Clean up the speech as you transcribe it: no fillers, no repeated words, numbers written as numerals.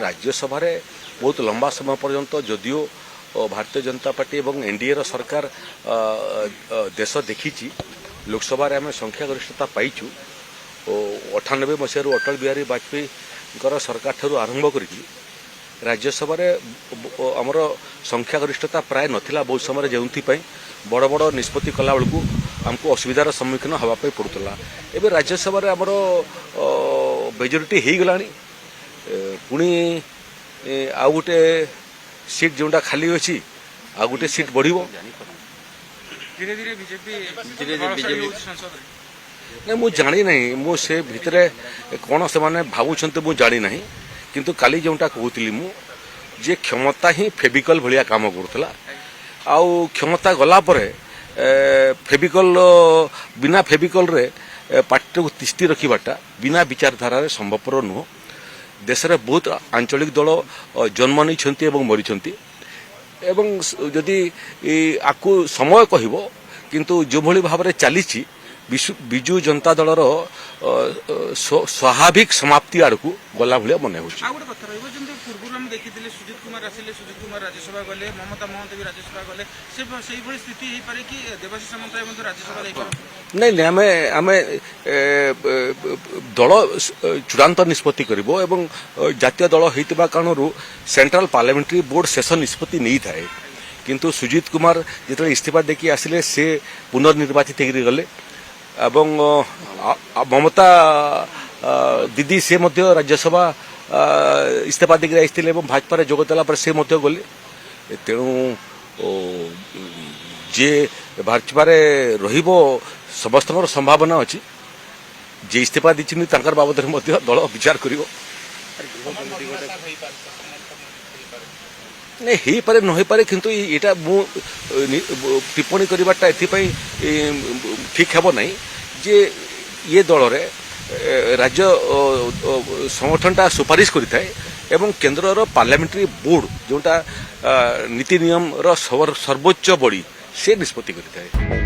राज्यसभा बहुत लंबा समय पर्यंत जदियो भारतीय जनता पार्टी और एनडीए सरकार देश देखी लोकसभा आम संख्यागरिष्ठता पाइचु 98 मसीह अटल बिहारी वाजपेयी सरकार ठारू आरंभ कर राज्यसभा आमर संख्यागरिष्ठता प्राय नथिला बहुत समय जो बड़ बड़ निष्पत्ति कला बेलू आमको असुविधार सम्मुखीन होगापी पड़ूला एवं राज्यसभा आमर मेजोरिटी हो गला पुणी आउ गोटे सीट जोटा खाली अच्छी आ गोटे सीट बढ़ धीरे धीरे बीजेपी नहीं मु जानी नहीं मु से भितर कौन से माने भावुंट मु जानी नहीं किंतु काली जोटा कहूली मु जे क्षमता ही फेविकल भाया काम करूला आउ क्षमता गला परे फेविकल बिना फेविकल रे पार्टी को तिष्टि रखा बिना विचारधारा संभवपर नुह देश में बहुत आंचलिक दल जन्म नहीं मरी जदि आपको समय कह किंतु जो भली भाव में चली विजु जनता दलर स्वाभाविक समाप्ति आड़ को गला भाया मन हो पूर्व हम देखी सुजित कुमार आसिले सुजित कुमार राज्यसभा गले ममता महंत भी राज्यसभा गले से स्थिति हो पारे कि देवाशीष सामंतराय राज्यसभा नहीं आम आम दल चूड़ांत निष्पत्ति कर जातीय दल होता कारण सेंट्रल पार्लियामेंट्री बोर्ड शेष निष्पत्ति नहीं थाए किंतु सुजित कुमार जो इस्तीफा देखी आसिले से पुनर्निर्वाचित हो गले एवं ममता दीदी से राज्यसभा इस्तीफा देकर आसते भाजपा जोगदेला से गले तेणु जे भाजपा समस्त संभावना अच्छी जे इस्तीफा दी बाबद दल विचार कर नहीं हो पारे न हो पारे किंतु यहाँ मु टिप्पणी करवाटा एपाई ठीक हे ना जे ये दल रे राज्य संगठनटा सुपारिश करिथाए एवं केंद्र पार्लियामेंट्री बोर्ड जोटा नीति नियम सर्वोच्च बॉडी से निष्पत्ति करिथाए।